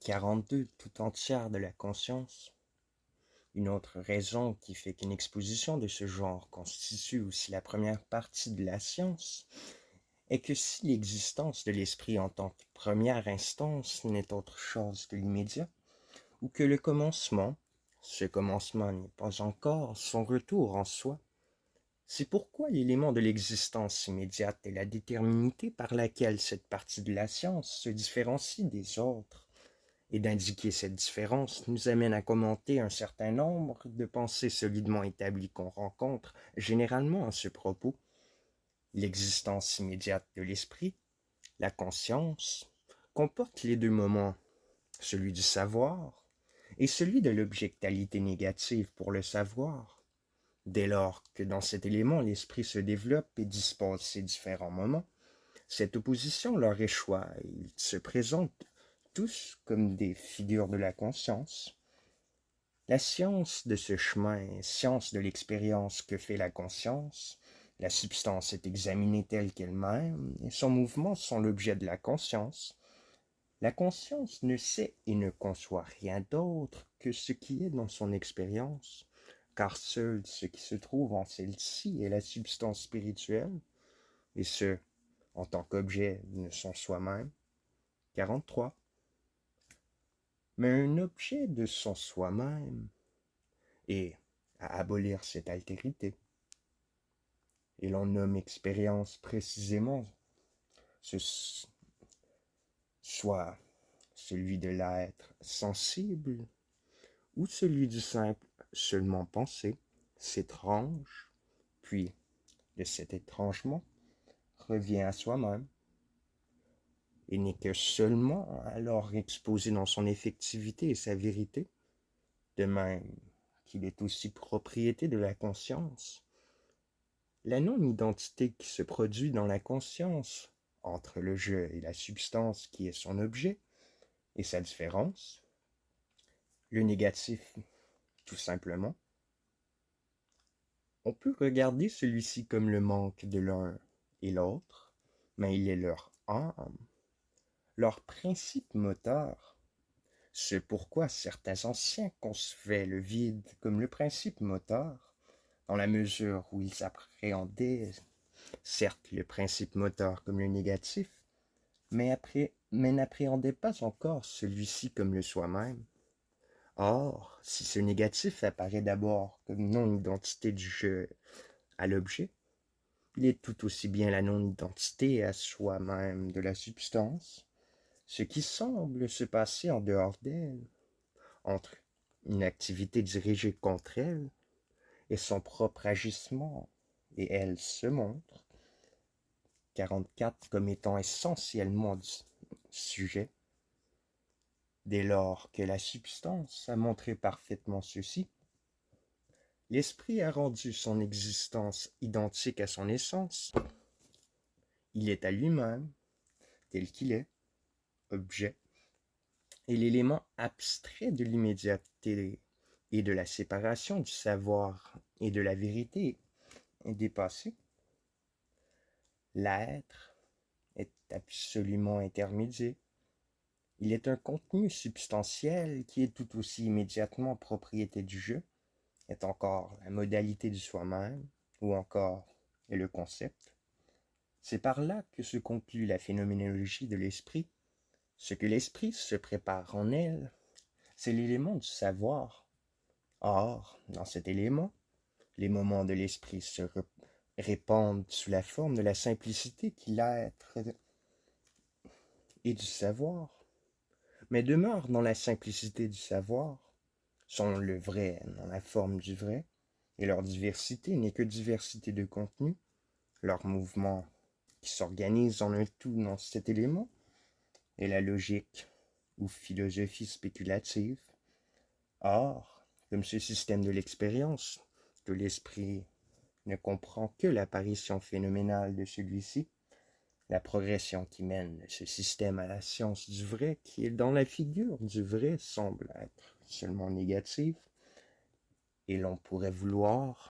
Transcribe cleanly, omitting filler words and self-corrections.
42 tout entière de la conscience. Une autre raison qui fait qu'une exposition de ce genre constitue aussi la première partie de la science est que si l'existence de l'esprit en tant que première instance n'est autre chose que l'immédiat, ou que le commencement, ce commencement n'est pas encore son retour en soi, c'est pourquoi l'élément de l'existence immédiate est la déterminité par laquelle cette partie de la science se différencie des autres. Et d'indiquer cette différence nous amène à commenter un certain nombre de pensées solidement établies qu'on rencontre généralement à ce propos. L'existence immédiate de l'esprit, la conscience, comporte les deux moments, celui du savoir et celui de l'objectalité négative pour le savoir. Dès lors que dans cet élément l'esprit se développe et dispose ses différents moments, cette opposition leur échoue et ils se présentent tous comme des figures de la conscience. La science de ce chemin est science de l'expérience que fait la conscience. La substance est examinée telle qu'elle-même, et son mouvement sont l'objet de la conscience. La conscience ne sait et ne conçoit rien d'autre que ce qui est dans son expérience, car seul ce qui se trouve en celle-ci est la substance spirituelle, et ce, en tant qu'objet de son soi-même. 43. Mais un objet de son soi-même est à abolir cette altérité. Et l'on nomme expérience précisément soit celui de l'être sensible ou celui du simple seulement pensé, s'étrange, puis de cet étrangement revient à soi-même et n'est que seulement alors exposé dans son effectivité et sa vérité, de même qu'il est aussi propriété de la conscience. La non-identité qui se produit dans la conscience entre le jeu et la substance qui est son objet et sa différence, le négatif tout simplement, on peut regarder celui-ci comme le manque de l'un et l'autre, mais il est leur âme, leur principe moteur. C'est pourquoi certains anciens concevaient le vide comme le principe moteur, dans la mesure où ils appréhendaient certes le principe moteur comme le négatif, mais n'appréhendaient pas encore celui-ci comme le soi-même. Or, si ce négatif apparaît d'abord comme non-identité du jeu à l'objet, il est tout aussi bien la non-identité à soi-même de la substance, ce qui semble se passer en dehors d'elle, entre une activité dirigée contre elle et son propre agissement, et elle se montre, 44, comme étant essentiellement du sujet. Dès lors que la substance a montré parfaitement ceci, l'esprit a rendu son existence identique à son essence. Il est à lui-même, tel qu'il est, objet, et l'élément abstrait de l'immédiateté et de la séparation du savoir et de la vérité est dépassé. L'être est absolument intermédiaire. Il est un contenu substantiel qui est tout aussi immédiatement propriété du jeu, est encore la modalité du soi-même, ou encore est le concept. C'est par là que se conclut la phénoménologie de l'esprit. Ce que l'esprit se prépare en elle, c'est l'élément du savoir. Or, dans cet élément, les moments de l'esprit se répandent sous la forme de la simplicité qui l'être et du savoir, mais demeurent dans la simplicité du savoir, sont le vrai dans la forme du vrai, et leur diversité n'est que diversité de contenu, leur mouvement qui s'organise en un tout dans cet élément, est la logique ou philosophie spéculative. Or, comme ce système de l'expérience, que l'esprit ne comprend que l'apparition phénoménale de celui-ci, la progression qui mène ce système à la science du vrai, qui est dans la figure du vrai, semble être seulement négative, et l'on pourrait vouloir